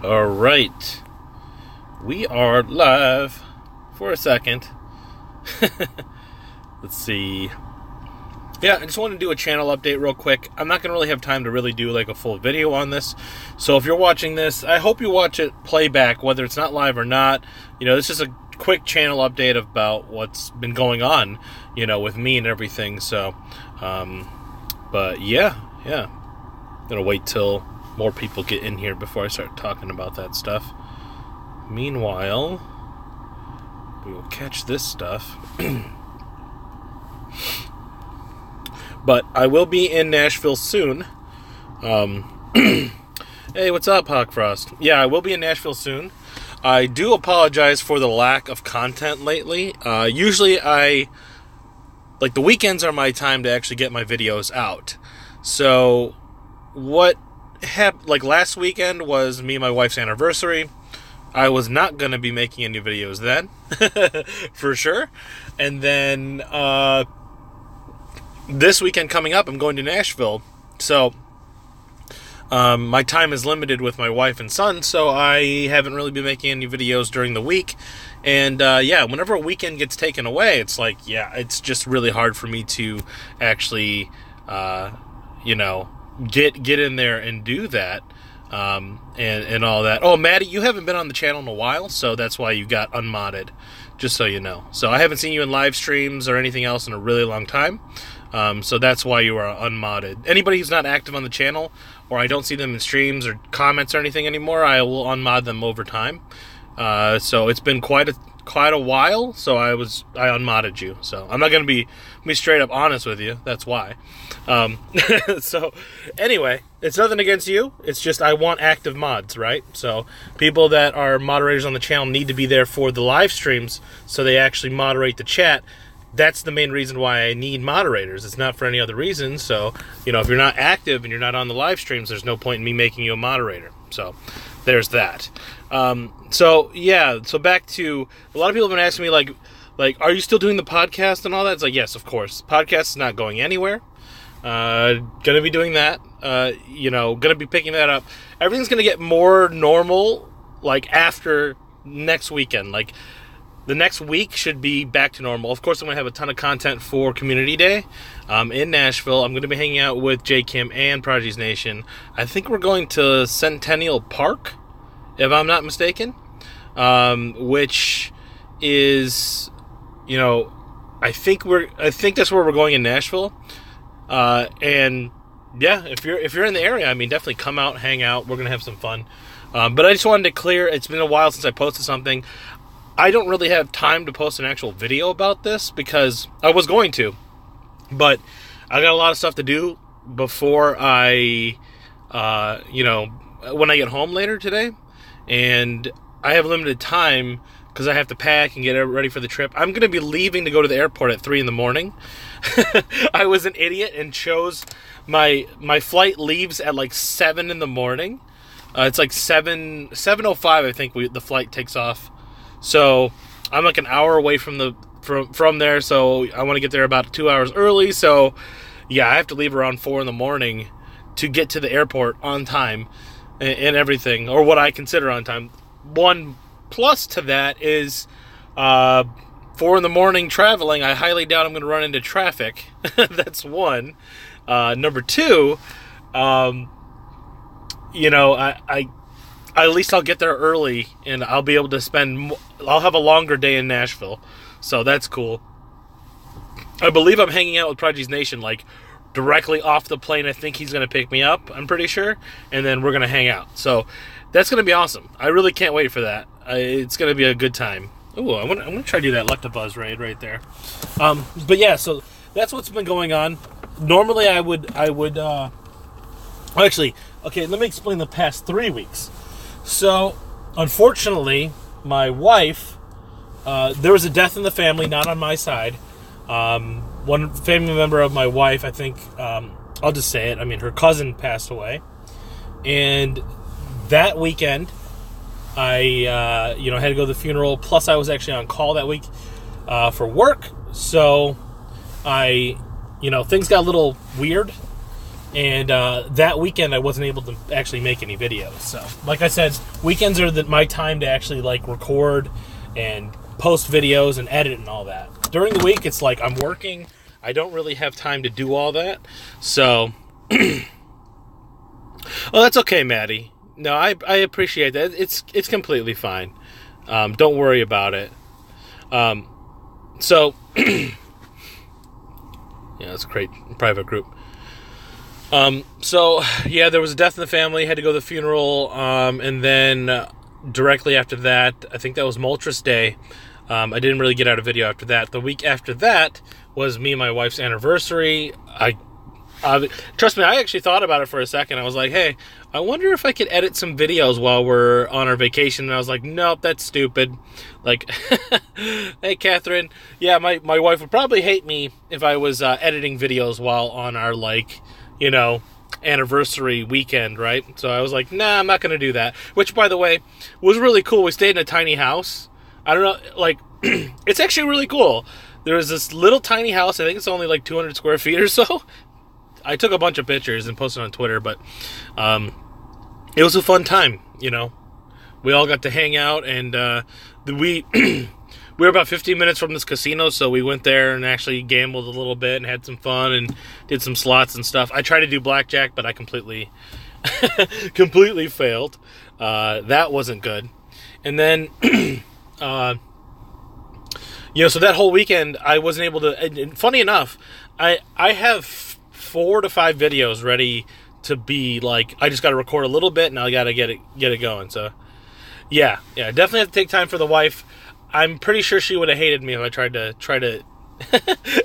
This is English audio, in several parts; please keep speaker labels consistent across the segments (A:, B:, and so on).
A: All right, we are live for a second. Let's see. Yeah, I just want to do a channel update real quick. I'm not going to really have time to really do like a full video on this. So if you're watching this, I hope you watch it playback, whether it's not live or not. You know, this is a quick channel update about what's been going on, you know, with me and everything. So, but yeah. I'm going to wait till more people get in here before I start talking about that stuff. Meanwhile, we will catch this stuff. But I will be in Nashville soon. Hey, what's up, Hawkfrost? Yeah, I will be in Nashville soon. I do apologize for the lack of content lately. Usually the weekends are my time to actually get my videos out. So what happened, like last weekend was me and my wife's anniversary. I was not going to be making any videos then, for sure. And then this weekend coming up, I'm going to Nashville. So my time is limited with my wife and son, so I haven't really been making any videos during the week. And whenever a weekend gets taken away, it's like, it's just really hard for me to actually, get in there and do that. And all that. Oh, Maddie, you haven't been on the channel in a while, so that's why you got unmodded, just so you know. So I haven't seen you in live streams or anything else in a really long time, so that's why you are unmodded. Anybody who's not active on the channel, or I don't see them in streams or comments or anything anymore, I will unmod them over time. So it's been quite a while, so I unmodded you. So I'm not going to be straight up honest with you. That's why. So anyway, it's nothing against you. It's just I want active mods, right? So people that are moderators on the channel need to be there for the live streams, so they actually moderate the chat. That's the main reason why I need moderators. It's not for any other reason. So, if you're not active and you're not on the live streams, there's no point in me making you a moderator. So there's that. So back to, a lot of people have been asking me, like, are you still doing the podcast and all that? It's like, yes, of course. Podcast is not going anywhere. Gonna be doing that. Gonna be picking that up. Everything's gonna get more normal, like, after next weekend. Like, the next week should be back to normal. Of course, I'm gonna have a ton of content for Community Day, in Nashville. I'm gonna be hanging out with J. Kim and Prodigy's Nation. I think we're going to Centennial Park, if I'm not mistaken, which is, I think that's where we're going in Nashville. And yeah, if you're in the area, I mean, definitely come out, hang out. We're gonna have some fun. But I just wanted to clear. It's been a while since I posted something. I don't really have time to post an actual video about this because I was going to, but I got a lot of stuff to do before I, when I get home later today, and I have limited time because I have to pack and get ready for the trip. I'm going to be leaving to go to the airport at 3 a.m. I was an idiot and chose my flight leaves at like 7 a.m. It's like 7:05. I think the flight takes off. So I'm like an hour away from there. So I want to get there about 2 hours early. So yeah, I have to leave around 4 a.m. to get to the airport on time and everything, or what I consider on time. One plus to that is 4 a.m. traveling. I highly doubt I'm going to run into traffic. That's one. Number two, at least I'll get there early and I'll be able to I'll have a longer day in Nashville. So that's cool. I believe I'm hanging out with Prodigy's Nation, like, directly off the plane. I think he's going to pick me up, I'm pretty sure. And then we're going to hang out. So that's going to be awesome. I really can't wait for that. It's going to be a good time. Ooh, I'm going to try to do that Lectabuzz raid right there. But yeah, so that's what's been going on. Normally I would actually, okay, let me explain the past 3 weeks. So, unfortunately, my wife, there was a death in the family, not on my side. One family member of my wife, I think, I'll just say it, her cousin passed away. And that weekend, I, had to go to the funeral, plus I was actually on call that week for work. So, things got a little weird. And that weekend, I wasn't able to actually make any videos. So, like I said, weekends are my time to actually like record and post videos and edit and all that. During the week, it's like I'm working. I don't really have time to do all that. So, oh, that's okay, Maddie. No, I appreciate that. It's completely fine. Don't worry about it. So, yeah, it's a great private group. So, yeah, there was a death in the family, had to go to the funeral, and then directly after that, I think that was Moltres Day, I didn't really get out a video after that. The week after that was me and my wife's anniversary. Trust me, I actually thought about it for a second. I was like, hey, I wonder if I could edit some videos while we're on our vacation, and I was like, nope, that's stupid. Like, hey, Catherine, yeah, my wife would probably hate me if I was editing videos while on our, like, you know, anniversary weekend, right? So I was like, nah, I'm not going to do that. Which, by the way, was really cool. We stayed in a tiny house. I don't know, like, it's actually really cool. There was this little tiny house. I think it's only like 200 square feet or so. I took a bunch of pictures and posted on Twitter, but it was a fun time, you know. We all got to hang out, and we were about 15 minutes from this casino, so we went there and actually gambled a little bit and had some fun and did some slots and stuff. I tried to do blackjack, but I completely failed. That wasn't good. And then, you know, so that whole weekend, I wasn't able to, and funny enough, I have 4 to 5 videos ready to be, like, I just got to record a little bit, and I got to get it going. So, yeah, definitely have to take time for the wife. I'm pretty sure she would have hated me if I tried to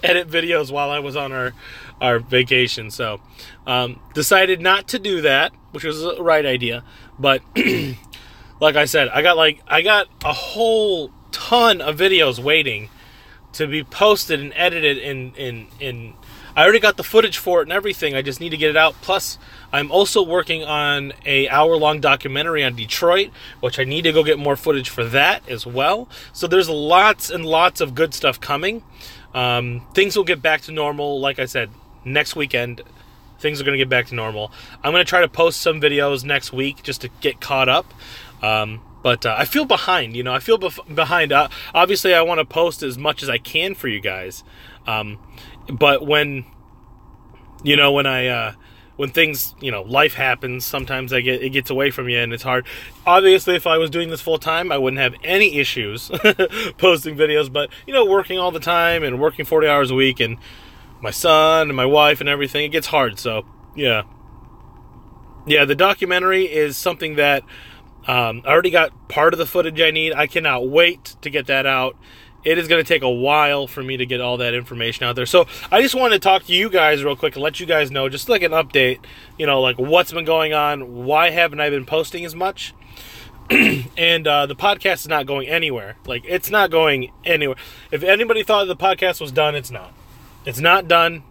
A: edit videos while I was on our vacation. So, decided not to do that, which was the right idea. But, like I said, I got a whole ton of videos waiting to be posted and edited in I already got the footage for it and everything. I just need to get it out. Plus, I'm also working on a hour-long documentary on Detroit, which I need to go get more footage for that as well. So there's lots and lots of good stuff coming. Things will get back to normal. Like I said, next weekend, things are going to get back to normal. I'm going to try to post some videos next week just to get caught up. But I feel behind, you know. I feel behind. Obviously, I want to post as much as I can for you guys. But when things, you know, life happens, sometimes it gets away from you and it's hard. Obviously, if I was doing this full time, I wouldn't have any issues posting videos, but, you know, working all the time and working 40 hours a week and my son and my wife and everything, it gets hard. So, yeah, the documentary is something that, I already got part of the footage I need. I cannot wait to get that out. It is going to take a while for me to get all that information out there. So I just wanted to talk to you guys real quick and let you guys know, just like an update, you know, like what's been going on, why haven't I been posting as much? And the podcast is not going anywhere. Like, it's not going anywhere. If anybody thought the podcast was done, it's not. It's not done.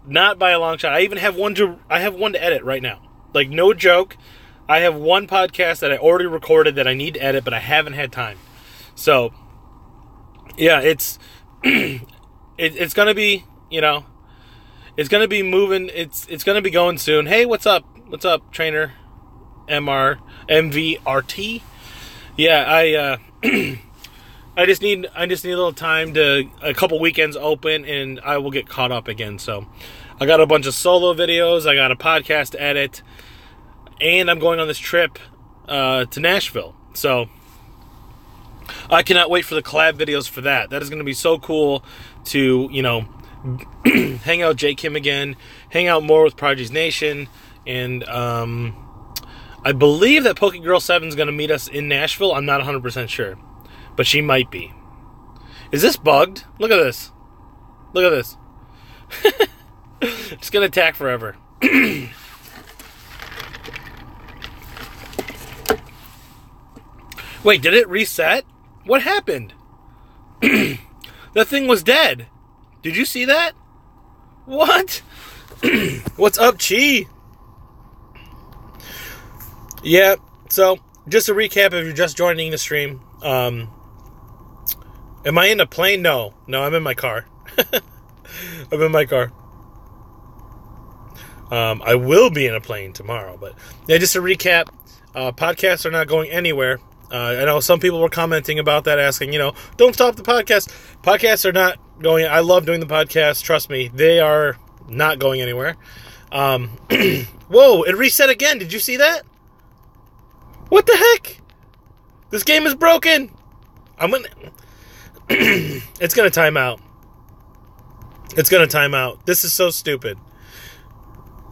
A: Not by a long shot. I even have one to edit right now. Like, no joke. I have one podcast that I already recorded that I need to edit, but I haven't had time. So, yeah, it's going to be, you know, it's going to be moving. It's going to be going soon. Hey, what's up? What's up, trainer? MVRT? Yeah, I just need a little time a couple weekends open, and I will get caught up again. So, I got a bunch of solo videos. I got a podcast to edit. And I'm going on this trip to Nashville. So I cannot wait for the collab videos for that. That is going to be so cool to, you know, hang out with J. Kim again, hang out more with Prodigy's Nation. And I believe that Pokegirl 7 is going to meet us in Nashville. I'm not 100% sure. But she might be. Is this bugged? Look at this. Look at this. It's going to attack forever. Wait, did it reset? What happened? That thing was dead. Did you see that? What? What's up, Chi? Yeah, so, just to recap if you're just joining the stream, am I in a plane? No, I'm in my car. I'm in my car. I will be in a plane tomorrow. But yeah, just to recap, podcasts are not going anywhere. I know some people were commenting about that, asking, don't stop the podcast. Podcasts are not going. I love doing the podcast. Trust me, they are not going anywhere. Whoa, it reset again. Did you see that? What the heck? This game is broken. It's gonna time out. It's gonna time out. This is so stupid.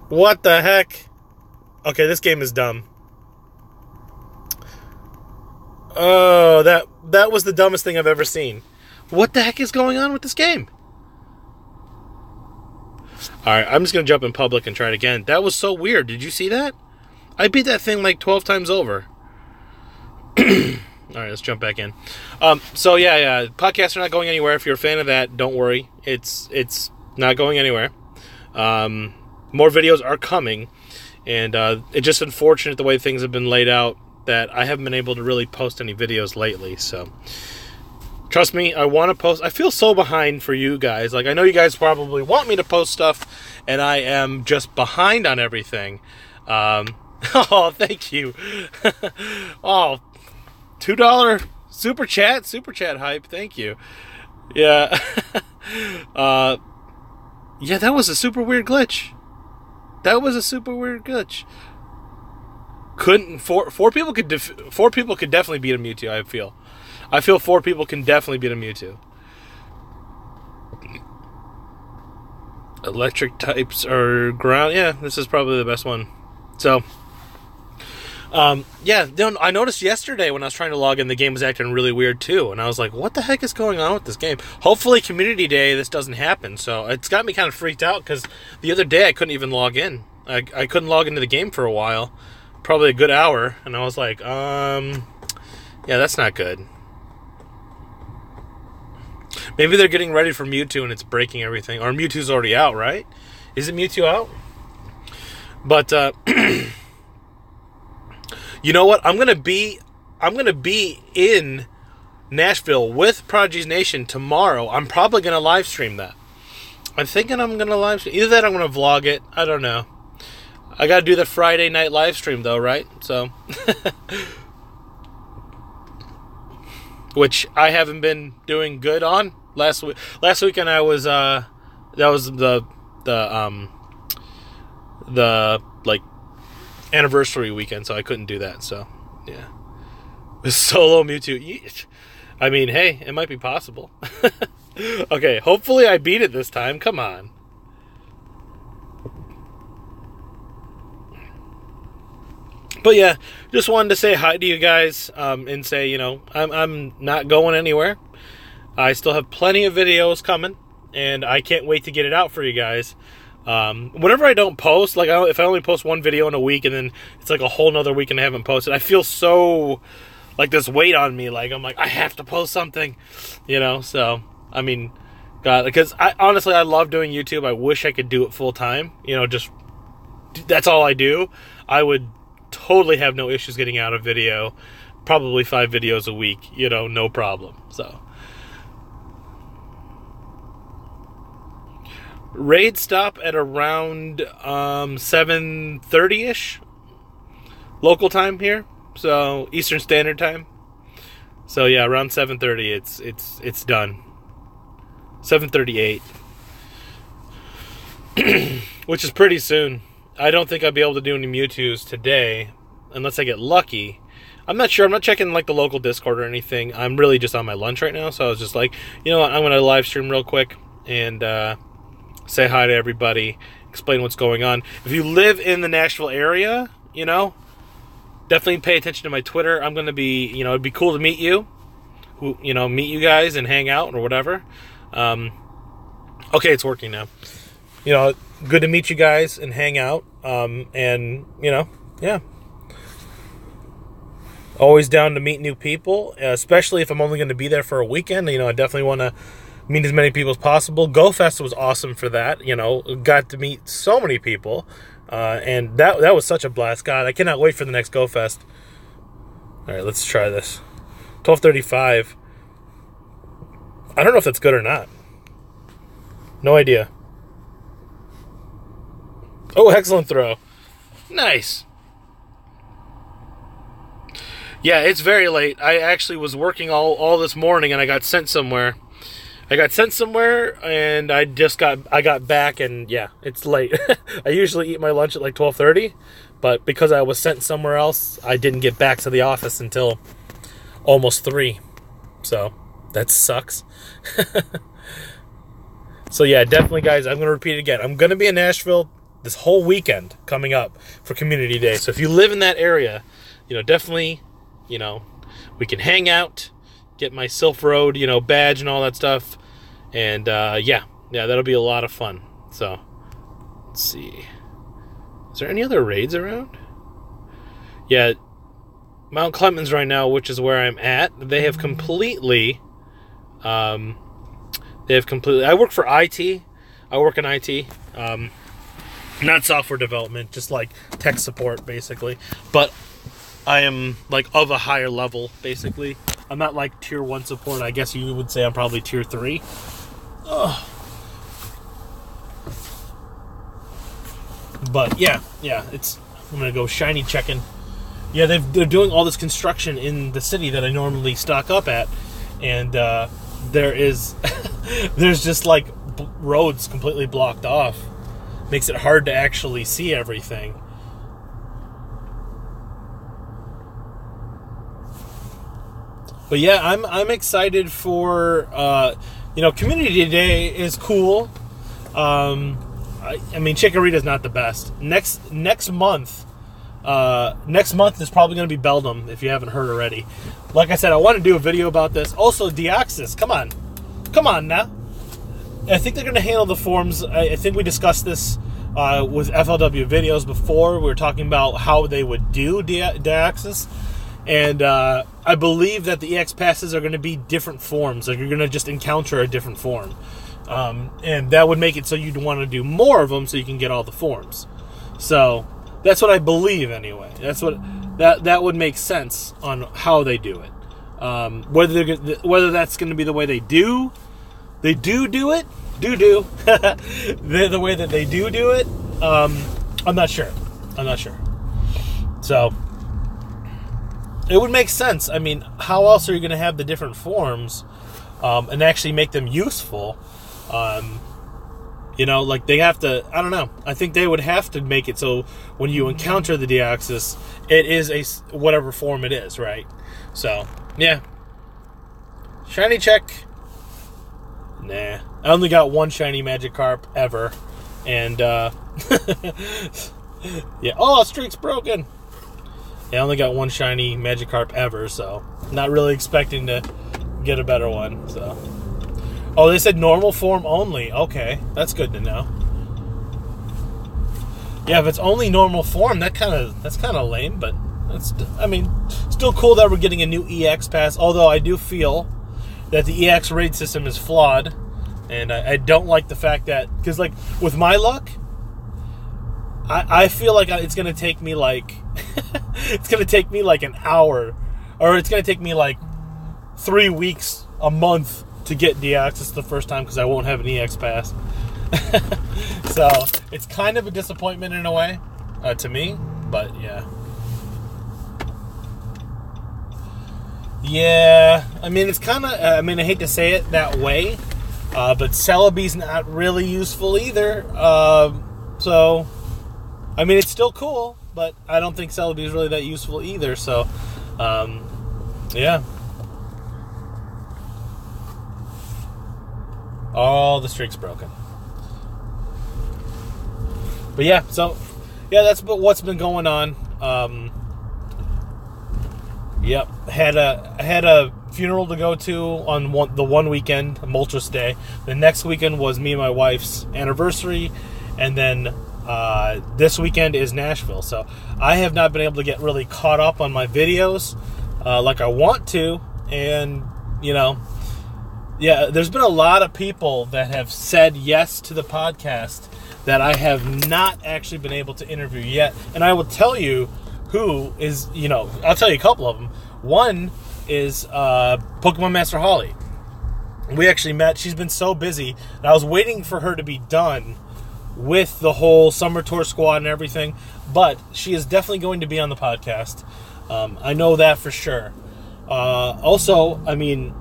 A: What the heck? Okay, this game is dumb. Oh, that was the dumbest thing I've ever seen. What the heck is going on with this game? Alright, I'm just gonna jump in public and try it again. That was so weird. Did you see that? I beat that thing like 12 times over. Alright, let's jump back in. So yeah, podcasts are not going anywhere. If you're a fan of that, don't worry. It's not going anywhere. More videos are coming, and it's just unfortunate the way things have been laid out that I haven't been able to really post any videos lately. So trust me, I want to post. I feel so behind for you guys. Like, I know you guys probably want me to post stuff, and I am just behind on everything. Oh, thank you. Oh, $2 super chat hype. Thank you. Yeah. Yeah, that was a super weird glitch. Four people could definitely beat a Mewtwo. I feel 4 people can definitely beat a Mewtwo. Electric types or ground. Yeah, this is probably the best one. So, yeah, I noticed yesterday when I was trying to log in, the game was acting really weird too, and I was like, what the heck is going on with this game? Hopefully Community Day this doesn't happen. So it's got me kind of freaked out, because the other day I couldn't even log in. I couldn't log into the game for a while, probably a good hour, and I was like, yeah, that's not good. Maybe they're getting ready for Mewtwo and it's breaking everything. Or Mewtwo's already out, right? Is it Mewtwo out? But you know what? I'm gonna be in Nashville with Prodigy's Nation tomorrow. I'm probably gonna live stream that. I'm thinking I'm gonna live stream. Either that or I'm gonna vlog it. I don't know. I gotta do the Friday night live stream though, right? So which I haven't been doing good on. Last weekend I was that was the like anniversary weekend, so I couldn't do that. So yeah, with solo Mewtwo. I mean, hey, it might be possible. Okay, hopefully I beat it this time. Come on. But yeah, just wanted to say hi to you guys, and say, I'm not going anywhere. I still have plenty of videos coming, and I can't wait to get it out for you guys. Whenever I don't post, like if I only post one video in a week, and then it's like a whole nother week and I haven't posted, I feel so like this weight on me. Like, I'm like, I have to post something, so, I mean, God, because honestly, I love doing YouTube. I wish I could do it full time, just, that's all I do. I would totally have no issues getting out a video, probably 5 videos a week, no problem. So raid stop at around 7:30ish local time here, so Eastern Standard Time. So yeah, around 7:30 it's done. 7:38 which is pretty soon. I don't think I'll be able to do any Mewtwo's today, unless I get lucky. I'm not sure. I'm not checking like the local Discord or anything. I'm really just on my lunch right now, so I was just like, you know what, I'm going to live stream real quick and say hi to everybody, explain what's going on. If you live in the Nashville area, definitely pay attention to my Twitter. I'm going to be, it'd be cool to meet you, meet you guys and hang out or whatever. Okay, it's working now. Good to meet you guys and hang out. And, yeah. Always down to meet new people, especially if I'm only going to be there for a weekend. I definitely want to meet as many people as possible. Go Fest was awesome for that. Got to meet so many people. And that was such a blast. God, I cannot wait for the next Go Fest. All right, let's try this. 12:35. I don't know if that's good or not. No idea. Oh, excellent throw. Nice. Yeah, it's very late. I actually was working all this morning, and I got sent somewhere. And I got back, and yeah, it's late. I usually eat my lunch at like 12:30, but because I was sent somewhere else, I didn't get back to the office until almost 3. So that sucks. So yeah, definitely, guys, I'm going to repeat it again. I'm going to be in Nashville this whole weekend coming up for Community Day. So if you live in that area, definitely, we can hang out, get my Sylph Road, badge and all that stuff. And, yeah, that'll be a lot of fun. So, let's see. Is there any other raids around? Yeah, Mount Clemens right now, which is where I'm at, they have completely, I work for IT. I work in IT. Not software development, just like tech support, basically. But I am, like, of a higher level, basically. I'm not, like, Tier 1 support. I guess you would say I'm probably Tier 3. Ugh. But, yeah, I'm going to go shiny checking. Yeah, they're doing all this construction in the city that I normally stock up at. And there's just, like, roads completely blocked off. Makes it hard to actually see everything. But yeah, I'm excited for Community Day is cool. I mean, Chikorita's not the best. Next month is probably going to be Beldum, if you haven't heard already. Like I said, I want to do a video about this. Also, Deoxys, come on now. I think they're going to handle the forms. I think we discussed this with FLW videos before. We were talking about how they would do Deoxys. And I believe that the EX passes are going to be different forms. Like, you're going to just encounter a different form. And that would make it so you'd want to do more of them so you can get all the forms. So, that's what I believe anyway. That would make sense on how they do it. Whether that's going to be the way they do it, the way that they do it, I'm not sure. So, it would make sense. I mean, how else are you going to have the different forms and actually make them useful? Like, they have to, I don't know. I think they would have to make it so when you encounter the Deoxys, it is whatever form it is, right? So, yeah. Shiny check. Nah. I only got one shiny Magikarp ever. And, yeah. Oh, streak's broken. Yeah, I only got one shiny Magikarp ever, so not really expecting to get a better one. So, oh, they said normal form only. Okay, that's good to know. Yeah, if it's only normal form, that's kind of lame, but still cool that we're getting a new EX pass. Although I do feel that the EX raid system is flawed, and I don't like the fact that, because like with my luck, I feel like it's gonna take me like it's gonna take me like an hour, or it's gonna take me like 3 weeks, a month to get Deoxys the first time because I won't have an EX pass. So it's kind of a disappointment in a way to me, but yeah. Yeah, I mean, it's kind of, I hate to say it that way, but Celebi's not really useful either. So, I mean, it's still cool, but I don't think Celebi is really that useful either. So, yeah. All the streaks broken. But yeah, so, yeah, that's what's been going on. Yep, had a funeral to go to on the one weekend, Moltres Day. The next weekend was me and my wife's anniversary, and then this weekend is Nashville. So I have not been able to get really caught up on my videos like I want to, and yeah, there's been a lot of people that have said yes to the podcast that I have not actually been able to interview yet, and I will tell you who is, I'll tell you a couple of them. One is Pokemon Master Holly. We actually met. She's been so busy, and I was waiting for her to be done with the whole summer tour squad and everything. But she is definitely going to be on the podcast. I know that for sure. Also, I mean,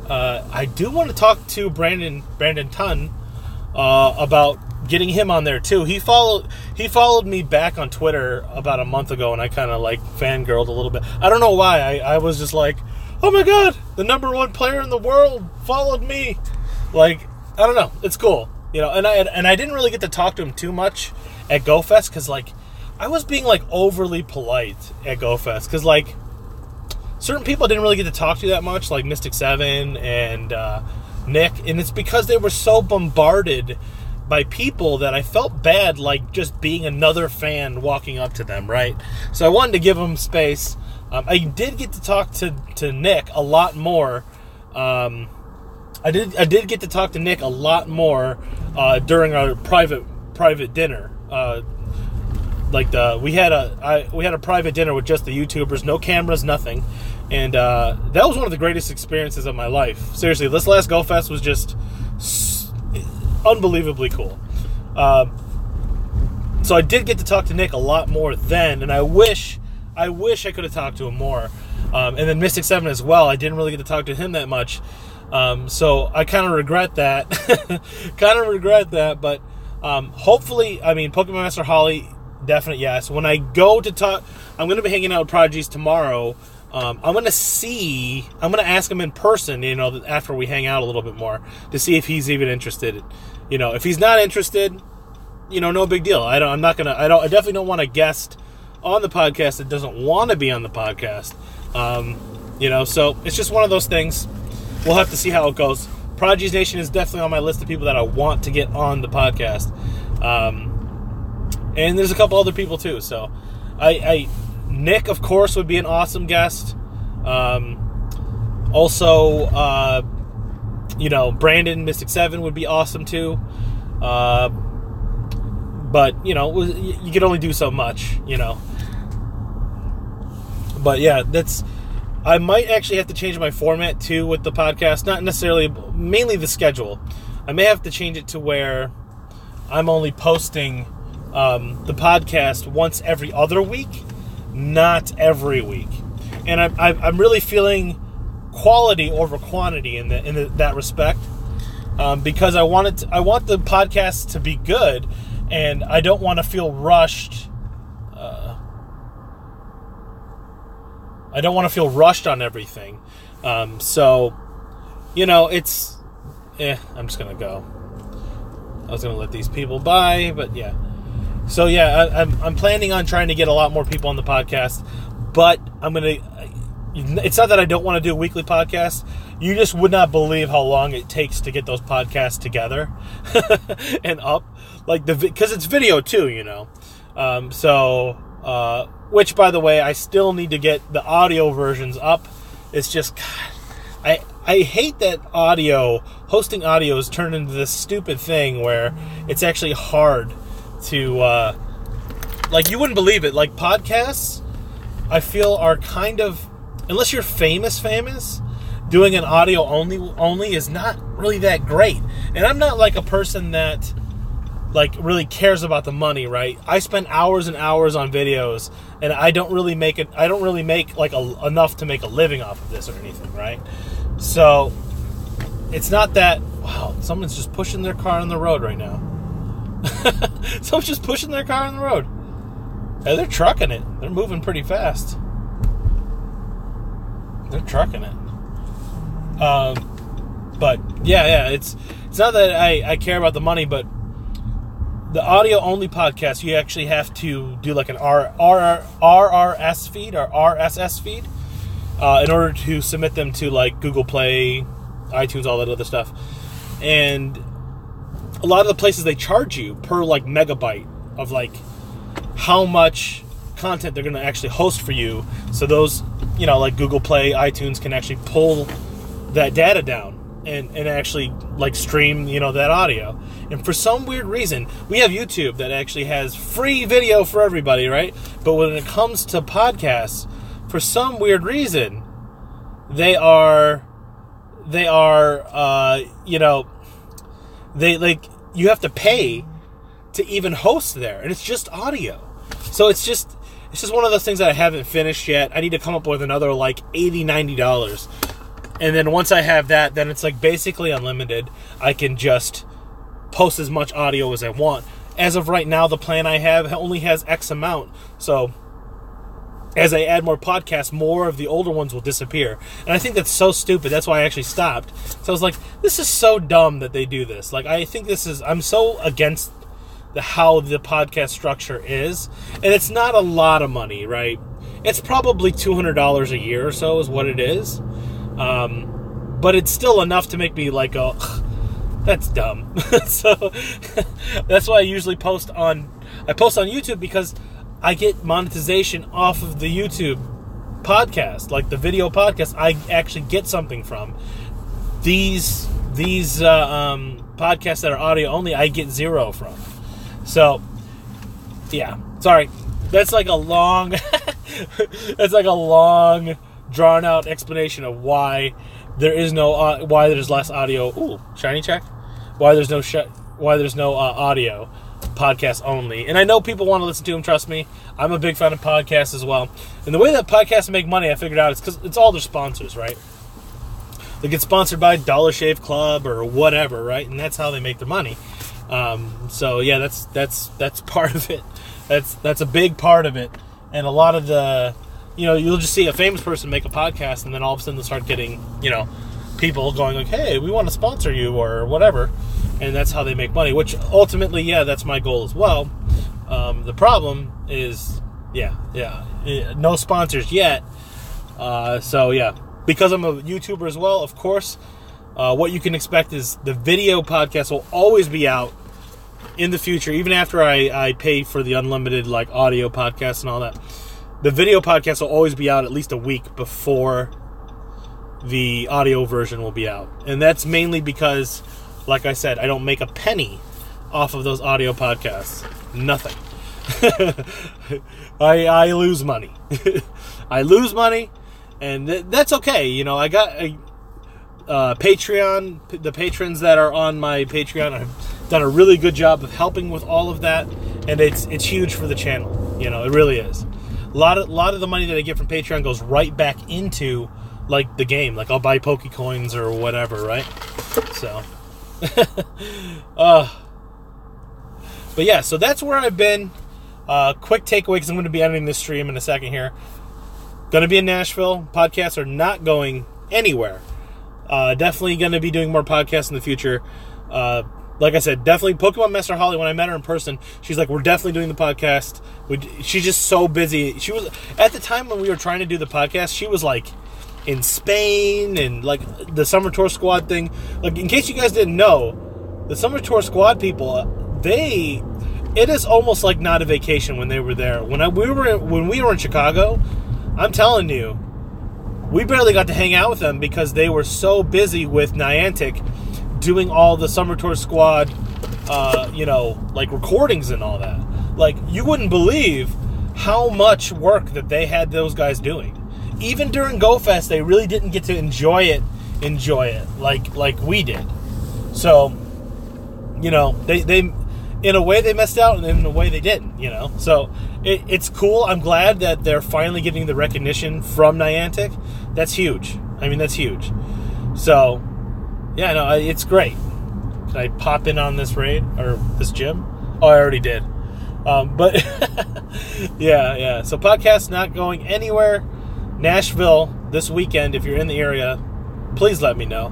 A: I do want to talk to Brandon Tunn about getting him on there too. He followed me back on Twitter about a month ago, and I kind of like fangirled a little bit. I don't know why. I was just like, oh my god, the number one player in the world followed me. Like, I don't know. It's cool, you know. And I didn't really get to talk to him too much at GoFest because like I was being like overly polite at GoFest because like certain people I didn't really get to talk to that much, like Mystic 7 and Nick, and it's because they were so bombarded by people that I felt bad, like just being another fan walking up to them, right? So I wanted to give them space. I did get to talk to Nick a lot more. I did get to talk to Nick a lot more during our private dinner. We had a private dinner with just the YouTubers, no cameras, nothing, and that was one of the greatest experiences of my life. Seriously, this last GoFest was just unbelievably cool. So I did get to talk to Nick a lot more then, and I wish I could have talked to him more. And then Mystic 7 as well. I didn't really get to talk to him that much. So I kind of regret that. But hopefully, I mean, Pokemon Master Holly, definite yes. When I go to talk, I'm going to be hanging out with Prodigies tomorrow. I'm going to ask him in person, you know, after we hang out a little bit more to see if he's even interested. You know, if he's not interested, you know, no big deal. I definitely don't want a guest on the podcast that doesn't want to be on the podcast. You know, so it's just one of those things. We'll have to see how it goes. Prodigies Nation is definitely on my list of people that I want to get on the podcast. And there's a couple other people too. So Nick, of course, would be an awesome guest. Also, you know, Brandon, Mystic 7 would be awesome too. But, you know, you can only do so much, you know. But, yeah, I might actually have to change my format too with the podcast. Not necessarily, mainly the schedule. I may have to change it to where I'm only posting the podcast once every other week, not every week. And I'm really feeling quality over quantity in that respect, because I want the podcast to be good, and I don't want to feel rushed. I don't want to feel rushed on everything. So, you know, I'm just gonna go. I was gonna let these people by, but yeah. So yeah, I'm planning on trying to get a lot more people on the podcast, but it's not that I don't want to do a weekly podcast. You just would not believe how long it takes to get those podcasts together and up, because it's video too, you know. Which, by the way, I still need to get the audio versions up. It's just, God, I hate that hosting audio has turned into this stupid thing where it's actually hard to, you wouldn't believe it. Like, podcasts, I feel, are kind of, unless you're famous, doing an audio only is not really that great. And I'm not like a person that really cares about the money, right? I spend hours and hours on videos, and I don't really make enough to make a living off of this or anything, right? So it's not that. Wow, someone's just pushing their car on the road right now. Someone's just pushing their car on the road. Hey, they're trucking it. They're moving pretty fast. They're trucking it. But yeah, it's not that I care about the money, but the audio-only podcast, you actually have to do like an RRS feed or RSS feed in order to submit them to like Google Play, iTunes, all that other stuff. And a lot of the places, they charge you per like megabyte of like how much content they're going to actually host for you. So those, you know, like Google Play, iTunes can actually pull that data down and actually like stream, you know, that audio. And for some weird reason, we have YouTube that actually has free video for everybody, right? But when it comes to podcasts, for some weird reason, they are you know, they like, you have to pay to even host there, and it's just audio. So it's just one of those things that I haven't finished yet. I need to come up with another like $80-$90. And then once I have that, then it's like basically unlimited. I can just post as much audio as I want. As of right now, the plan I have only has X amount. So as I add more podcasts, more of the older ones will disappear. And I think that's so stupid. That's why I actually stopped. So I was like, this is so dumb that they do this. Like, I think I'm so against how the podcast structure is. And it's not a lot of money, right? It's probably $200 a year or so is what it is. But it's still enough to make me like, oh, that's dumb. So that's why I usually post on YouTube, because I get monetization off of the YouTube podcast, like the video podcast. I actually get something from these podcasts that are audio only. I get zero from. So yeah, sorry. That's like a long, drawn out explanation of why there's less audio. Ooh, shiny check. Why there's no audio podcast only. And I know people want to listen to them, trust me. I'm a big fan of podcasts as well. And the way that podcasts make money, I figured out, is because it's all their sponsors, right? They get sponsored by Dollar Shave Club or whatever, right? And that's how they make their money. So yeah, that's part of it. That's a big part of it. And a lot of the, you'll just see a famous person make a podcast, and then all of a sudden they'll start getting, people going like, hey, we want to sponsor you or whatever. And that's how they make money, which ultimately, yeah, that's my goal as well. The problem is, no sponsors yet. So yeah, because I'm a YouTuber as well, of course, what you can expect is the video podcast will always be out in the future, even after I pay for the unlimited like audio podcasts and all that. The video podcast will always be out at least a week before the audio version will be out. And that's mainly because, like I said, I don't make a penny off of those audio podcasts. Nothing. I lose money. I lose money, and that's okay. I got a Patreon. The patrons that are on my Patreon have done a really good job of helping with all of that, and it's huge for the channel. It really is. A lot of the money that I get from Patreon goes right back into like the game. Like I'll buy Pokecoins or whatever, right? So, but yeah, so that's where I've been. Quick takeaway, because I'm going to be editing this stream in a second here. Going to be in Nashville. Podcasts are not going anywhere. Definitely going to be doing more podcasts in the future. Like I said, definitely Pokemon Master Holly, when I met her in person, she's like, we're definitely doing the podcast. She's just so busy. She was, at the time when we were trying to do the podcast, she was like in Spain and like the Summer Tour Squad thing. Like, in case you guys didn't know, the Summer Tour Squad people, it is almost like not a vacation when they were there. When we were in Chicago, I'm telling you, we barely got to hang out with them because they were so busy with Niantic doing all the Summer Tour Squad, like recordings and all that. Like, you wouldn't believe how much work that they had those guys doing. Even during Go Fest, they really didn't get to enjoy it like we did. So, they in a way they messed out, and in a way they didn't, So, it's cool. I'm glad that they're finally getting the recognition from Niantic. That's huge. I mean, that's huge. So, yeah, no, it's great. Can I pop in on this raid, or this gym? Oh, I already did. But, yeah. So, podcast not going anywhere. Nashville this weekend, if you're in the area, please let me know.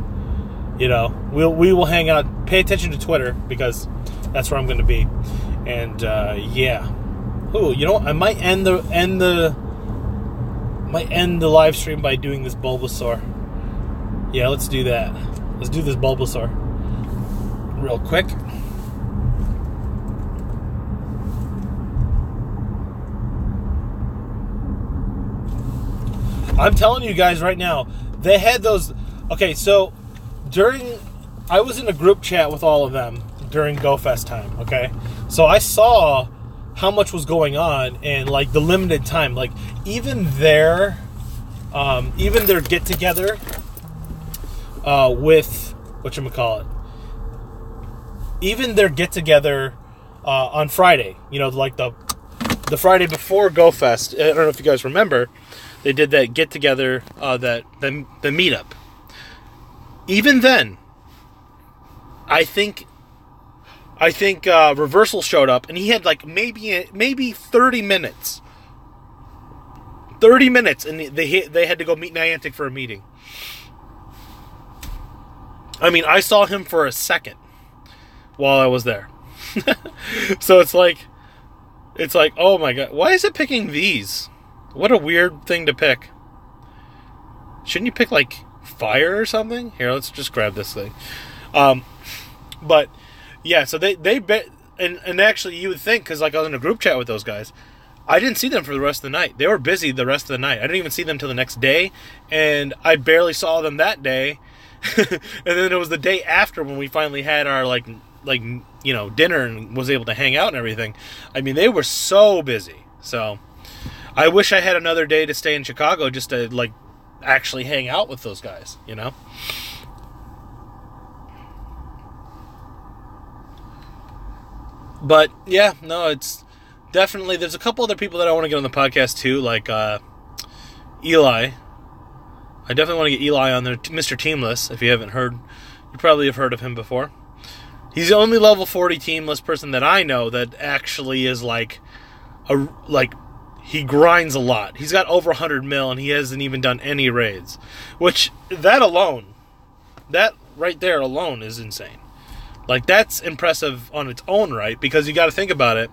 A: We will hang out. Pay attention to Twitter, because that's where I'm going to be. And yeah. Ooh, I might end the live stream by doing this Bulbasaur. Yeah, let's do that. Let's do this Bulbasaur real quick. I'm telling you guys right now, they had those. Okay, so I was in a group chat with all of them during Go Fest time, okay? So I saw how much was going on and like the limited time. Like even their get together with whatchamacallit. Even their get together on Friday. You know, like the Friday before Go Fest. I don't know if you guys remember. They did that get together, the meetup. Even then, I think Reversal showed up, and he had like maybe 30 minutes. 30 minutes, and they had to go meet Niantic for a meeting. I mean, I saw him for a second while I was there. So it's like, oh my god, why is it picking these? What a weird thing to pick. Shouldn't you pick like fire or something? Here, let's just grab this thing. But yeah, so they bet, and actually you would think, because like I was in a group chat with those guys, I didn't see them for the rest of the night. They were busy the rest of the night. I didn't even see them till the next day, and I barely saw them that day. And then it was the day after when we finally had our like you know, dinner and was able to hang out and everything. I mean, they were so busy. So I wish I had another day to stay in Chicago just to like actually hang out with those guys, you know. But yeah, no, it's definitely, there's a couple other people that I want to get on the podcast too, like Eli. I definitely want to get Eli on there. Mr. Teamless, if you haven't heard, you probably have heard of him before. He's the only level 40 Teamless person that I know that actually is like he grinds a lot. He's got over 100 mil, and he hasn't even done any raids, which that right there alone is insane. Like, that's impressive on its own right, because you got to think about it.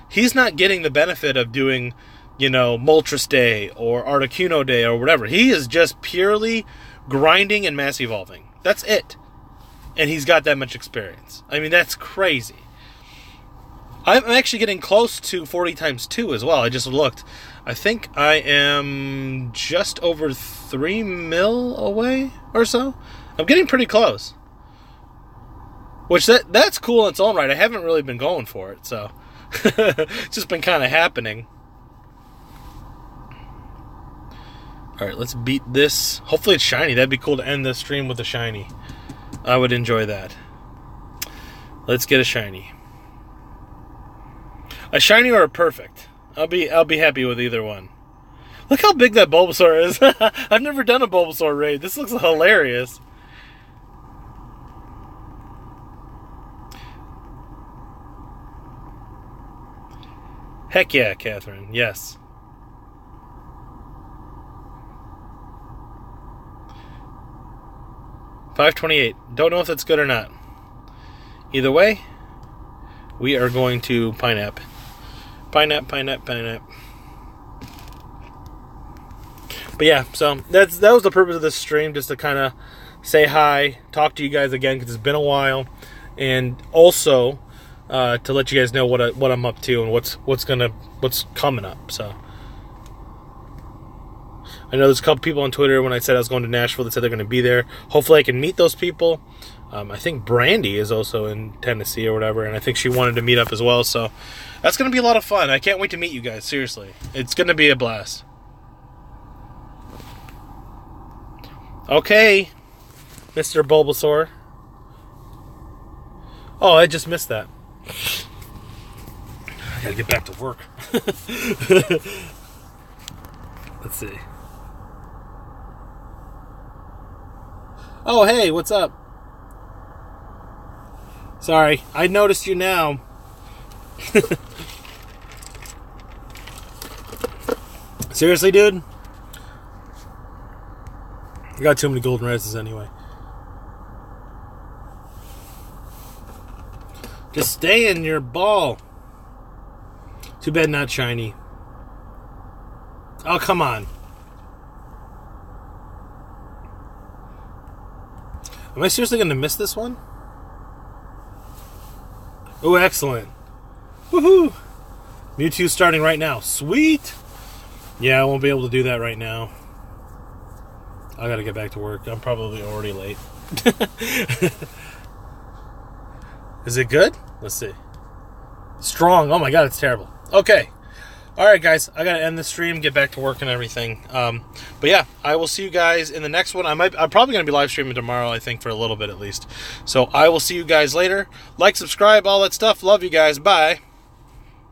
A: He's not getting the benefit of doing, you know, Moltres Day or Articuno Day or whatever. He is just purely grinding and mass evolving. That's it. And he's got that much experience. I mean, that's crazy. I'm actually getting close to 40 times 2 as well. I just looked. I think I am just over 3 mil away or so. I'm getting pretty close. Which, that's cool in its own right. I haven't really been going for it, so it's just been kind of happening. Alright, let's beat this. Hopefully it's shiny. That'd be cool to end the stream with a shiny. I would enjoy that. Let's get a shiny. A shiny or a perfect. I'll be happy with either one. Look how big that Bulbasaur is. I've never done a Bulbasaur raid. This looks hilarious. Heck yeah, Catherine. Yes. $5.28. Don't know if that's good or not. Either way, we are going to Pineapple. Pineapple. But yeah, so that was the purpose of this stream, just to kind of say hi, talk to you guys again, because it's been a while, and also to let you guys know what I'm up to and what's coming up. So I know there's a couple people on Twitter when I said I was going to Nashville that said they're going to be there. Hopefully I can meet those people. I think Brandy is also in Tennessee or whatever, and I think she wanted to meet up as well. So that's going to be a lot of fun. I can't wait to meet you guys. Seriously, it's going to be a blast. Okay, Mr. Bulbasaur. Oh, I just missed that. I gotta get back to work. Let's see. Oh, hey, what's up? Sorry, I noticed you now. Seriously, dude? I got too many golden reses anyway. Just stay in your ball. Too bad not shiny. Oh, come on. Am I seriously going to miss this one? Oh, excellent. Woohoo! Mewtwo starting right now. Sweet! Yeah, I won't be able to do that right now. I gotta get back to work. I'm probably already late. Is it good? Let's see. Strong. Oh my god, it's terrible. Okay. All right, guys, I gotta end the stream, get back to work and everything. But yeah, I will see you guys in the next one. I'm probably gonna be live streaming tomorrow, I think, for a little bit at least. So I will see you guys later. Like, subscribe, all that stuff. Love you guys. Bye.